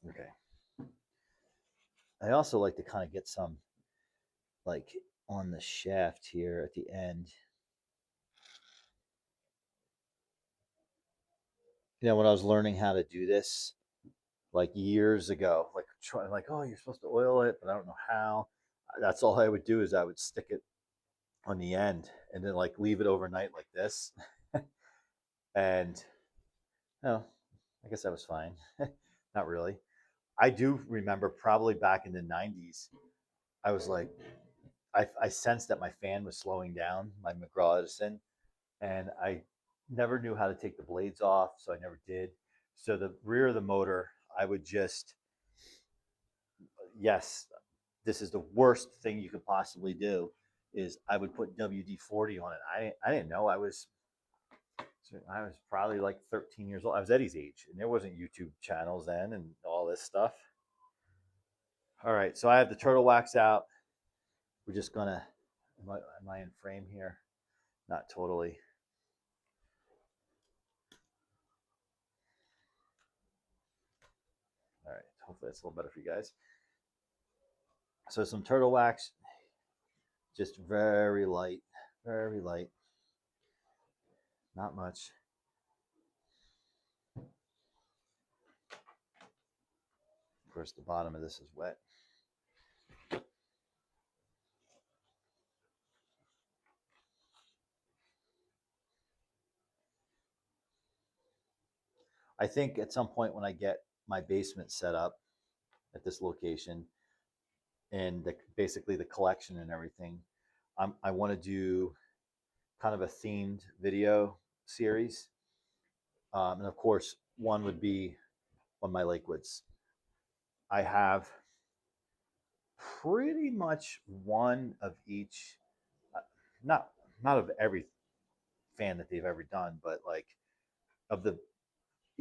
Okay. I also like to kind of get some like on the shaft here at the end. When I was learning how to do this, like years ago, like, oh, you're supposed to oil it, but I don't know how. That's all I would do, is I would stick it on the end and then like leave it overnight like this. And no, I guess that was fine. Not really. I do remember probably back in the 90s, I was like, I sensed that my fan was slowing down, my McGraw Edison, and I never knew how to take the blades off, so I never did. So the rear of the motor, I would just, yes, this is the worst thing you could possibly do, is I would put WD-40 on it. I didn't know. I was probably like 13 years old. I was Eddie's age, and there wasn't YouTube channels then and all this stuff. All right, so I have the turtle wax out. We're just gonna, am I in frame here? Not totally. All right, hopefully that's a little better for you guys. So some turtle wax, just very light, not much. Of course, the bottom of this is wet. I think at some point when I get my basement set up at this location and basically the collection and everything, I want to do kind of a themed video series. And of course, one would be on my Lakewoods. I have pretty much one of each, uh, not of every fan that they've ever done, but like of the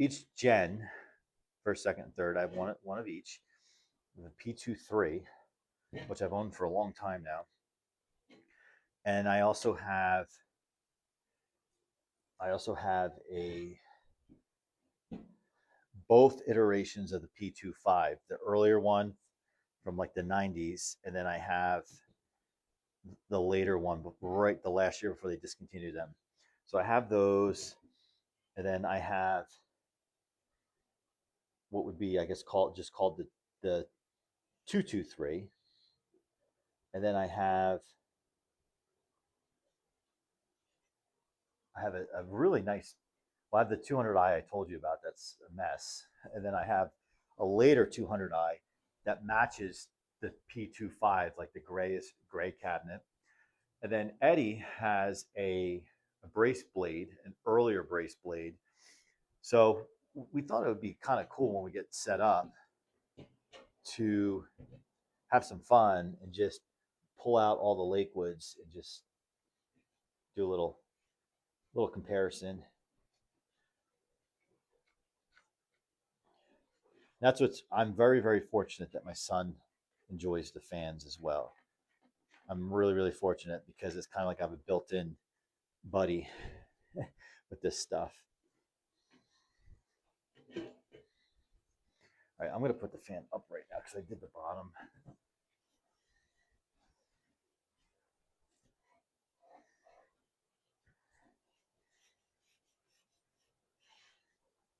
each gen, first, second, and third, I have one of each. The P23, which I've owned for a long time now, and I also have a both iterations of the P25, the earlier one from like the 90s, and then I have the later one, right the last year before they discontinued them. So I have those, and then I have what would be, I guess, called the 223, and then I have a really nice. Well, I have the 200i I told you about. That's a mess, and then I have a later 200i that matches the P25, like the gray cabinet. And then Eddie has a brace blade, an earlier brace blade. So we thought it would be kind of cool when we get set up to have some fun and just pull out all the Lakewoods and just do a little comparison. That's what's, I'm very fortunate that my son enjoys the fans as well. I'm really fortunate because it's kind of like I have a built-in buddy with this stuff. All right, I'm going to put the fan up right now because I did the bottom.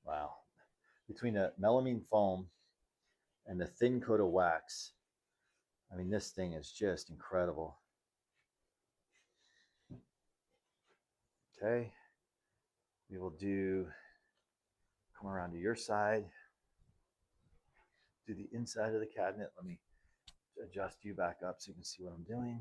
Wow. Between the melamine foam and the thin coat of wax, I mean, this thing is just incredible. Okay. We will come around to your side, do the inside of the cabinet. Let me adjust you back up so you can see what I'm doing.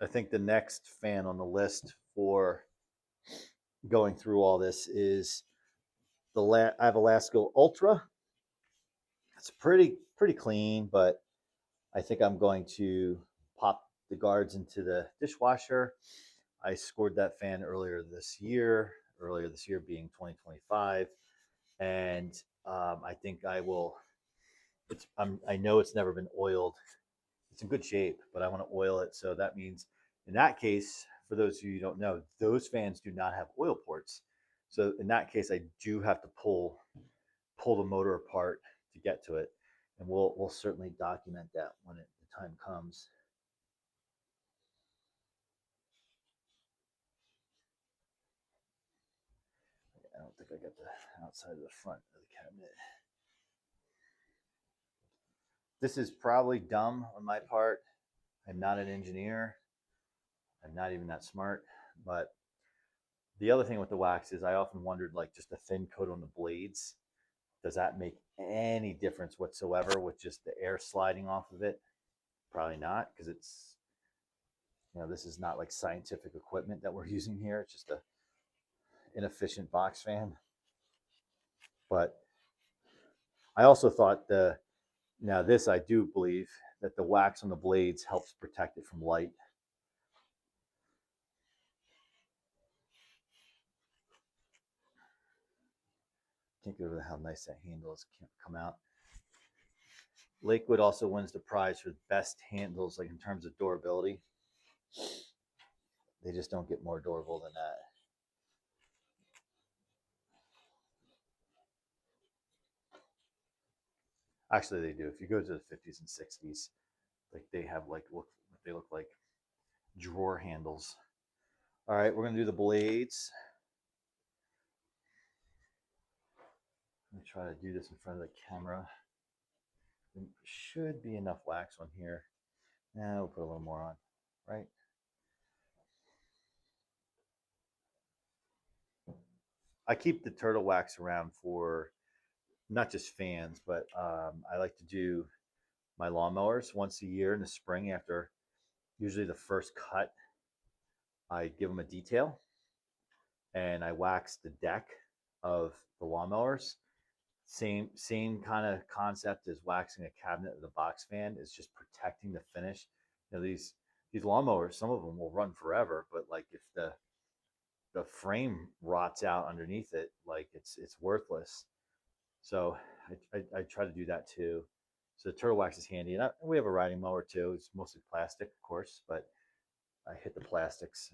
I think the next fan on the list for going through all this is I have a Lasko Ultra. It's pretty clean, but I think I'm going to pop the guards into the dishwasher. I scored that fan earlier this year being 2025, and I think I will. I know it's never been oiled. It's in good shape, but I want to oil it. So that means, in that case, for those of you who don't know, those fans do not have oil ports. So in that case, I do have to pull the motor apart to get to it, and we'll certainly document that when the time comes. I don't like I got the outside of the front of the cabinet. This is probably dumb on my part. I'm not an engineer. I'm not even that smart. But the other thing with the wax is I often wondered, like, just a thin coat on the blades, does that make any difference whatsoever with just the air sliding off of it? Probably not, because it's, this is not like scientific equipment that we're using here. It's just a inefficient box fan. But I also thought now this I do believe that the wax on the blades helps protect it from light. Can't get over how nice that handle is come out. Lakewood also wins the prize for best handles, like in terms of durability. They just don't get more durable than that. Actually, they do. If you go to the 50s and 60s, like they have they look like drawer handles. All right, we're gonna do the blades. Let me try to do this in front of the camera. There should be enough wax on here. Now we'll put a little more on, right? I keep the turtle wax around for not just fans, but I like to do my lawnmowers once a year in the spring after usually the first cut. I give them a detail and I wax the deck of the lawnmowers. Same kind of concept as waxing a cabinet with a box fan. Is just protecting the finish. These lawnmowers, some of them will run forever, but like if the frame rots out underneath it, like it's worthless. So I try to do that too. So the turtle wax is handy, and we have a riding mower too. It's mostly plastic, of course, but I hit the plastics.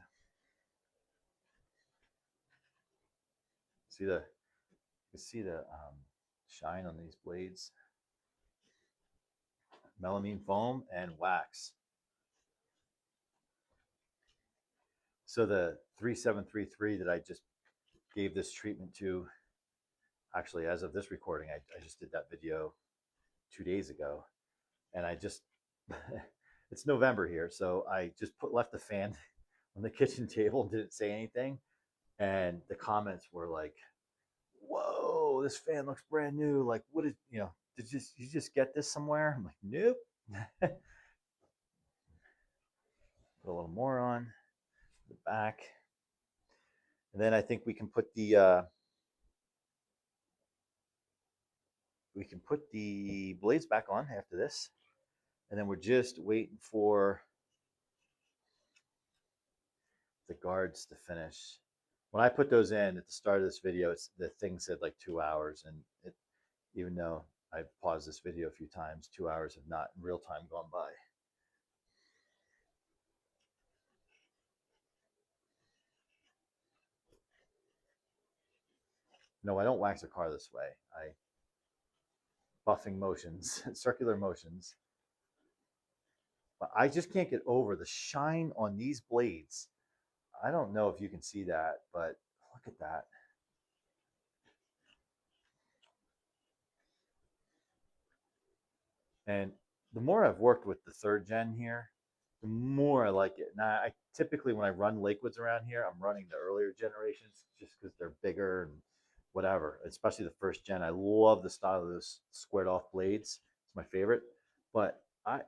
You can see the shine on these blades. MelamineFoam and wax. So the 3733 that I just gave this treatment to, actually as of this recording, I just did that video 2 days ago, and I just it's November here, so I just left the fan on the kitchen table and didn't say anything, and the comments were like, whoa, this fan looks brand new, like what is, did you just get this somewhere? I'm like, nope. Put a little more on the back, and then I think we can put the blades back on after this, and then we're just waiting for the guards to finish. When I put those in at the start of this video, the thing said like 2 hours, and even though I've paused this video a few times, 2 hours have not in real time gone by. No, I don't wax a car this way. Buffing motions, circular motions. But I just can't get over the shine on these blades. I don't know if you can see that, but look at that. And the more I've worked with the 3rd gen here, the more I like it. Now, I typically, when I run Lakewoods around here, I'm running the earlier generations just because they're bigger and whatever, especially the 1st gen. I love the style of those squared off blades. It's my favorite. But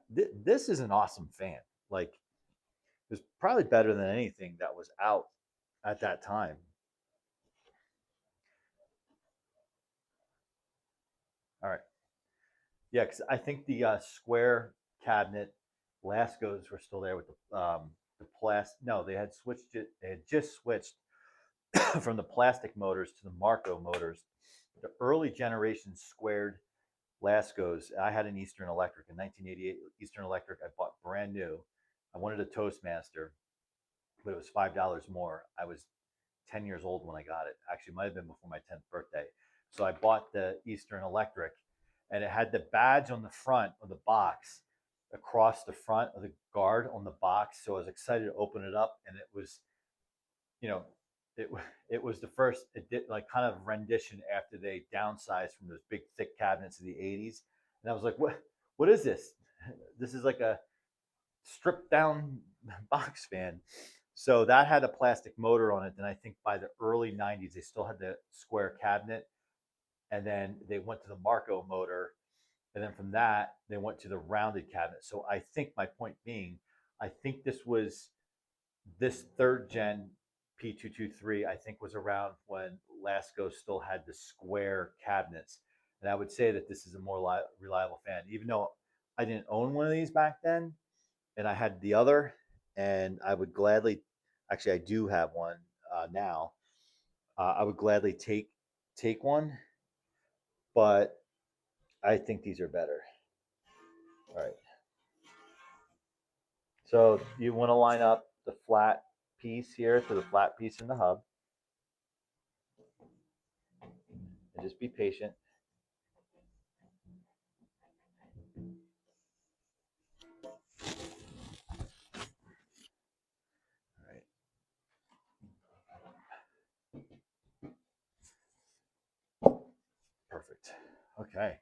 this is an awesome fan. Like, it was probably better than anything that was out at that time. All right. Yeah, because I think the square cabinet Laskos were still there with the plastic. No, they had switched it. They had just switched from the plastic motors to the Marco motors. The early generation squared Laskos. I had an Eastern Electric in 1988. Eastern Electric, I bought brand new. I wanted a Toastmaster, but it was $5 more. I was 10 years old when I got it. Actually, it might have been before my 10th birthday. So I bought the Eastern Electric, and it had the badge on the front of the box across the front of the guard on the box. So I was excited to open it up, and it was, it it was the first, it did like kind of rendition after they downsized from those big thick cabinets of the 80s. And I was like, what is this? This is like a stripped down box fan. So that had a plastic motor on it. And I think by the early 90s, they still had the square cabinet. And then they went to the Marco motor. And then from that, they went to the rounded cabinet. So I think my point being, I think this third gen P223, I think was around when Lasko still had the square cabinets. And I would say that this is a more reliable fan, even though I didn't own one of these back then and I had the other, and I would gladly, actually, I do have one now. I would gladly take one, but I think these are better. All right. So you want to line up the flat piece here to the flat piece in the hub, and just be patient. All right. Perfect. Okay.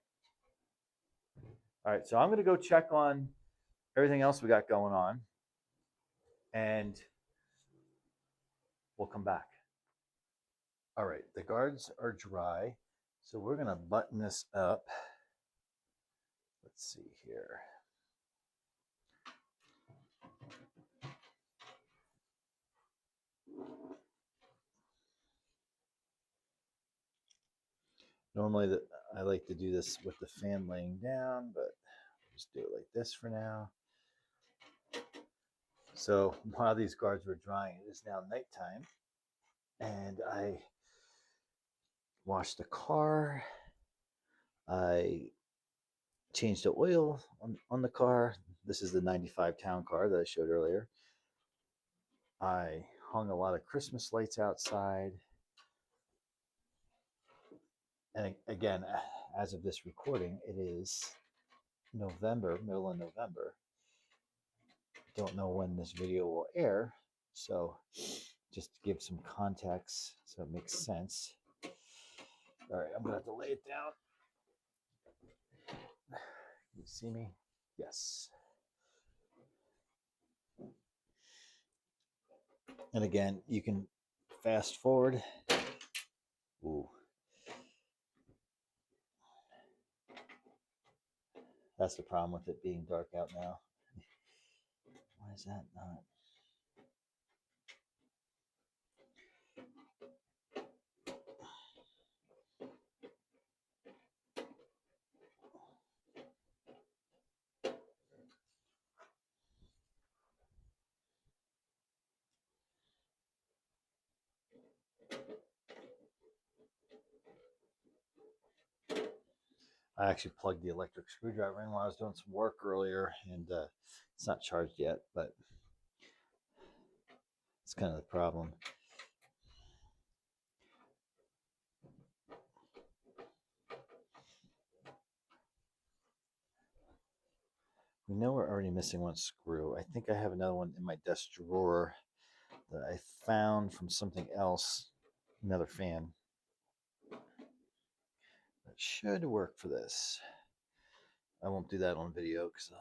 All right. So I'm going to go check on everything else we got going on, and we'll come back. All right. The guards are dry, so we're going to button this up. Let's see here. Normally, I like to do this with the fan laying down, but I'll just do it like this for now. So while these guards were drying, it is now nighttime, and I washed the car. I changed the oil on the car. This is the 95 town car that I showed earlier. I hung a lot of Christmas lights outside. And again, as of this recording, it is November, middle of November. Don't know when this video will air, so just to give some context so it makes sense. All right, I'm gonna have to lay it down. Can you see me? Yes. And again, you can fast forward. Ooh. That's the problem with it being dark out now. Why is that not? I actually plugged the electric screwdriver in while I was doing some work earlier, and it's not charged yet, but it's kind of the problem. We know we're already missing one screw. I think I have another one in my desk drawer that I found from something else, another fan. That should work for this. I won't do that on video because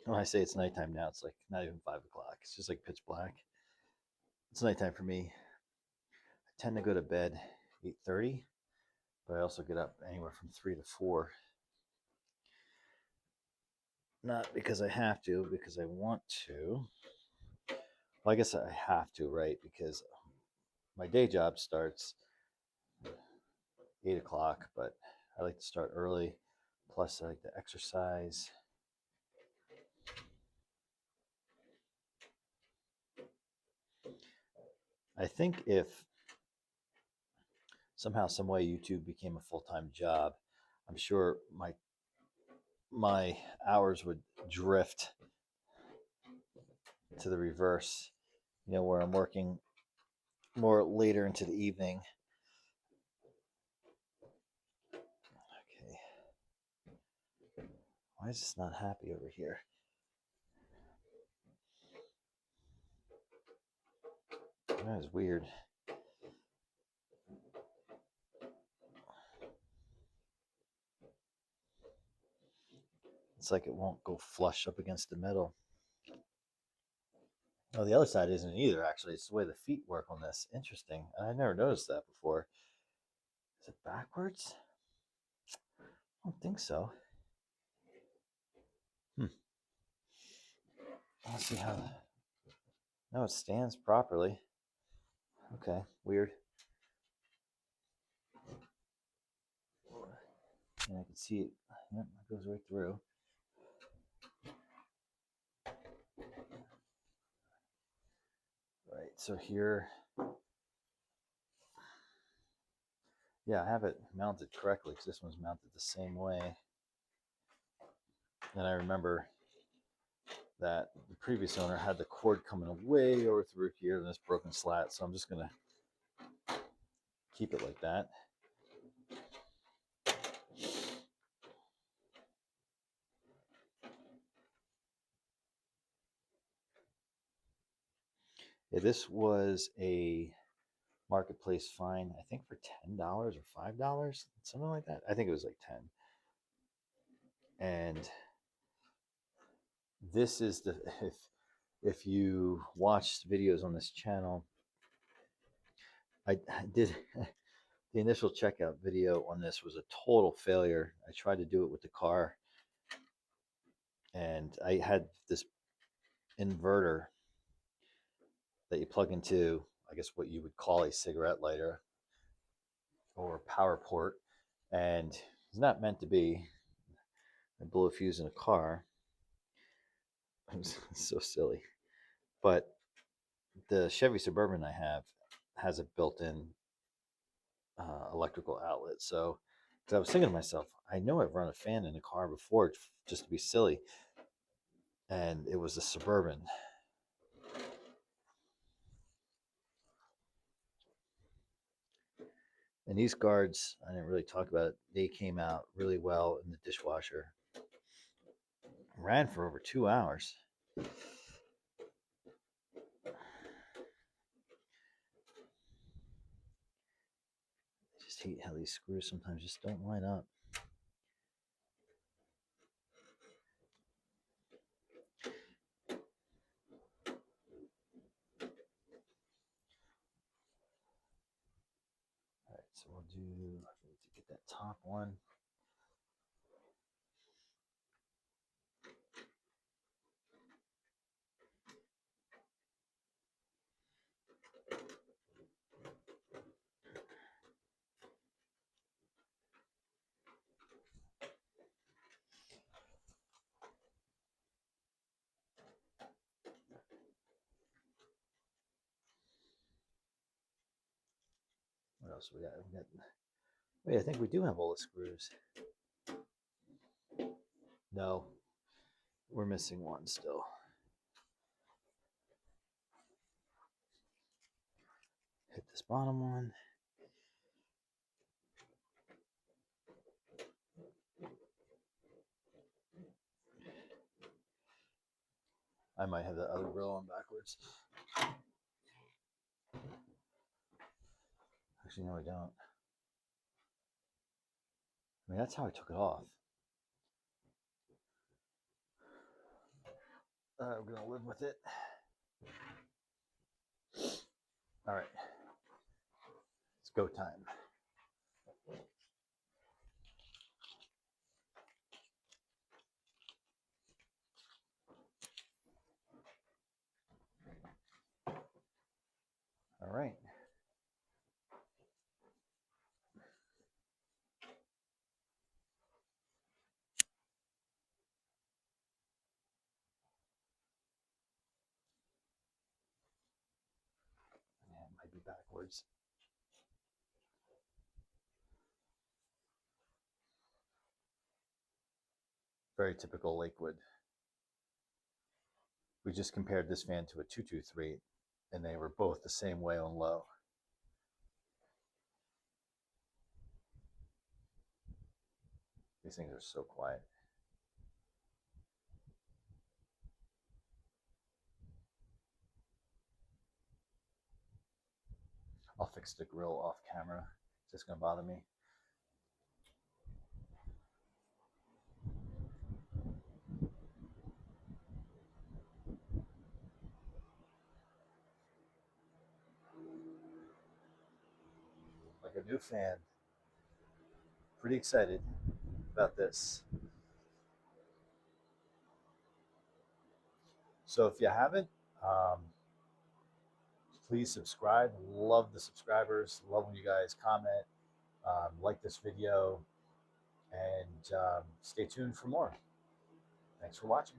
when I say it's nighttime now, it's like not even 5 o'clock. It's just like pitch black. It's nighttime for me. I tend to go to bed 8:30, but I also get up anywhere from 3 to 4. Not because I have to, because I want to. Well, I guess I have to, right? Because my day job starts 8 o'clock, but I like to start early. Plus, I like to exercise. I think if somehow, some way, YouTube became a full-time job, I'm sure my hours would drift to the reverse. You know, where I'm working more later into the evening. Okay. Why is this not happy over here? That is weird. It's like it won't go flush up against the middle. Oh, the other side isn't either, actually. It's the way the feet work on this. Interesting. I never noticed that before. Is it backwards? I don't think so. Let's see how... No, it stands properly. Okay, weird. And I can see it. Yep, it goes right through. Right, so here... Yeah, I have it mounted correctly because this one's mounted the same way. And I remember that the previous owner had the cord coming way over through here in this broken slat. So I'm just going to keep it like that. Yeah, this was a marketplace find, I think for $10 or $5, something like that. I think it was like 10. And this is the, if you watched videos on this channel, I did the initial checkout video on this was a total failure. I tried to do it with the car, and I had this inverter that you plug into, I guess what you would call a cigarette lighter or power port, and it's not meant to be. I blew a fuse in a car. It was so silly. But the Chevy Suburban I have has a built-in electrical outlet. So, because I was thinking to myself, I know I've run a fan in a car before just to be silly, and it was a Suburban. And these guards, I didn't really talk about it. They came out really well in the dishwasher. Ran for over 2 hours. I just hate how these screws sometimes just don't line up. All right, so we'll do, I need to get that top one. What else we got? Wait, I think we do have all the screws. No, we're missing one still. Hit this bottom one. I might have the other grill on backwards. Actually, no, I don't. I mean, that's how I took it off. I'm going to live with it. All right. It's go time. All right. Yeah, it might be backwards. Very typical Lakewood. We just compared this fan to a 223, and they were both the same way on low. These things are so quiet. I'll fix the grill off camera. It's just gonna bother me. Like a new fan. Pretty excited about this. So if you haven't, please subscribe. Love the subscribers. Love when you guys comment, like this video, and stay tuned for more. Thanks for watching.